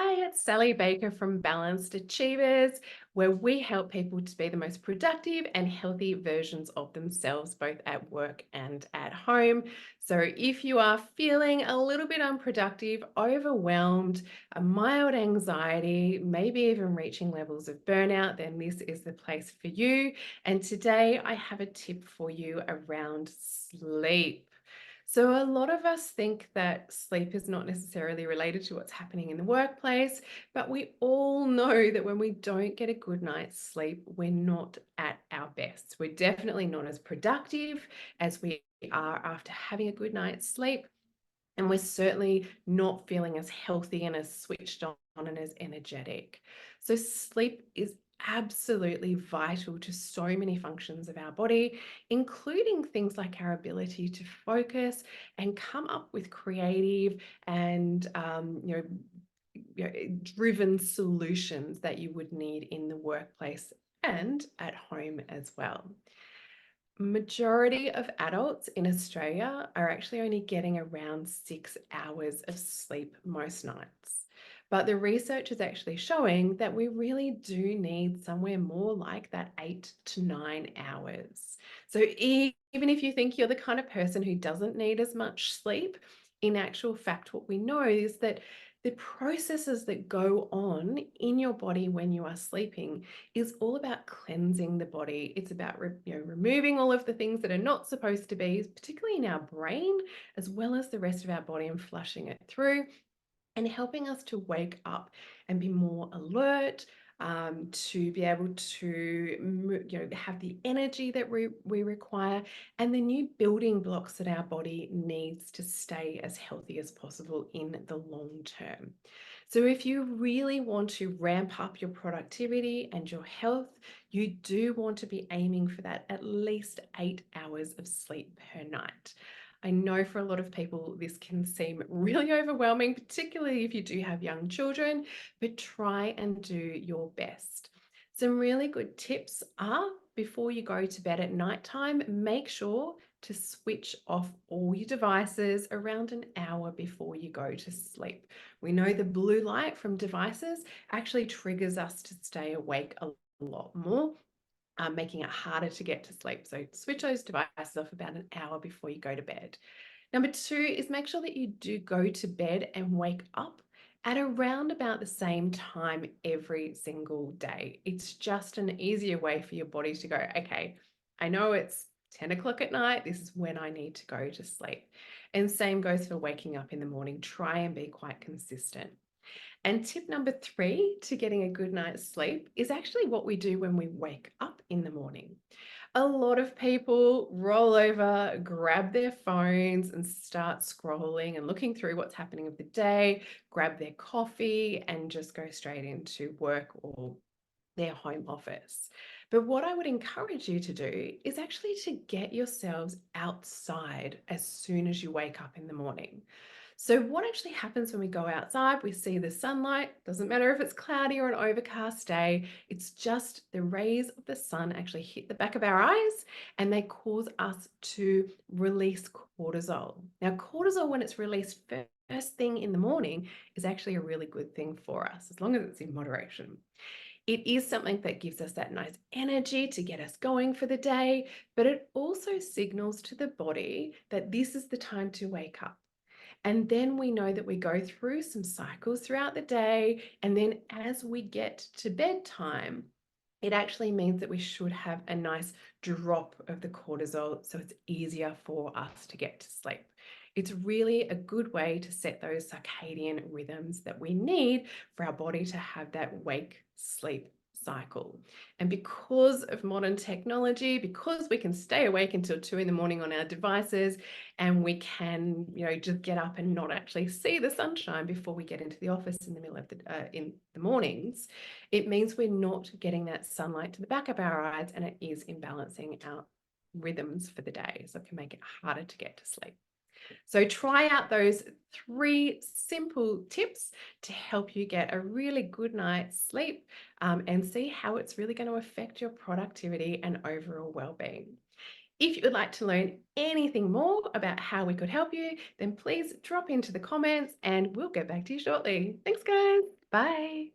Hi, it's Sally Baker from Balanced Achievers, where we help people to be the most productive and healthy versions of themselves, both at work and at home. So, if you are feeling a little bit unproductive, overwhelmed, a mild anxiety, maybe even reaching levels of burnout, then this is the place for you. And today I have a tip for you around sleep. So, a lot of us think that sleep is not necessarily related to what's happening in the workplace, but we all know that when we don't get a good night's sleep, we're not at our best. We're definitely not as productive as we are after having a good night's sleep. And we're certainly not feeling as healthy and as switched on and as energetic. So, sleep is absolutely vital to so many functions of our body, including things like our ability to focus and come up with creative and driven solutions that you would need in the workplace and at home as well. Majority of adults in Australia are actually only getting around 6 hours of sleep most nights. But the research is actually showing that we really do need somewhere more like that 8 to 9 hours. So even if you think you're the kind of person who doesn't need as much sleep, in actual fact, what we know is that the processes that go on in your body when you are sleeping is all about cleansing the body. It's about removing all of the things that are not supposed to be, particularly in our brain, as well as the rest of our body, and flushing it through and helping us to wake up and be more alert, to be able to have the energy that we require, and the new building blocks that our body needs to stay as healthy as possible in the long term. So if you really want to ramp up your productivity and your health, you do want to be aiming for that at least 8 hours of sleep per night. I know for a lot of people, this can seem really overwhelming, particularly if you do have young children, but try and do your best. Some really good tips are, before you go to bed at nighttime, make sure to switch off all your devices around an hour before you go to sleep. We know the blue light from devices actually triggers us to stay awake a lot more, making it harder to get to sleep. So switch those devices off about an hour before you go to bed. Number two is make sure that you do go to bed and wake up at around about the same time every single day. It's just an easier way for your body to go, okay, I know it's 10 o'clock at night. This is when I need to go to sleep. And same goes for waking up in the morning. Try and be quite consistent. And tip number three to getting a good night's sleep is actually what we do when we wake up in the morning. A lot of people roll over, grab their phones, and start scrolling and looking through what's happening of the day, grab their coffee, and just go straight into work or their home office. But what I would encourage you to do is actually to get yourselves outside as soon as you wake up in the morning. So, what actually happens when we go outside? We see the sunlight, doesn't matter if it's cloudy or an overcast day, it's just the rays of the sun actually hit the back of our eyes and they cause us to release cortisol. Now, cortisol, when it's released first thing in the morning, is actually a really good thing for us, as long as it's in moderation. It is something that gives us that nice energy to get us going for the day, but it also signals to the body that this is the time to wake up. And then we know that we go through some cycles throughout the day. And then as we get to bedtime, it actually means that we should have a nice drop of the cortisol so it's easier for us to get to sleep. It's really a good way to set those circadian rhythms that we need for our body to have that wake sleep cycle. And because of modern technology, because we can stay awake until 2 in the morning on our devices, and we can, just get up and not actually see the sunshine before we get into the office in the middle of in the mornings, it means we're not getting that sunlight to the back of our eyes, and it is imbalancing our rhythms for the day. So it can make it harder to get to sleep. So try out those 3 simple tips to help you get a really good night's sleep, and see how it's really going to affect your productivity and overall well-being. If you would like to learn anything more about how we could help you, then please drop into the comments and we'll get back to you shortly. Thanks, guys. Bye.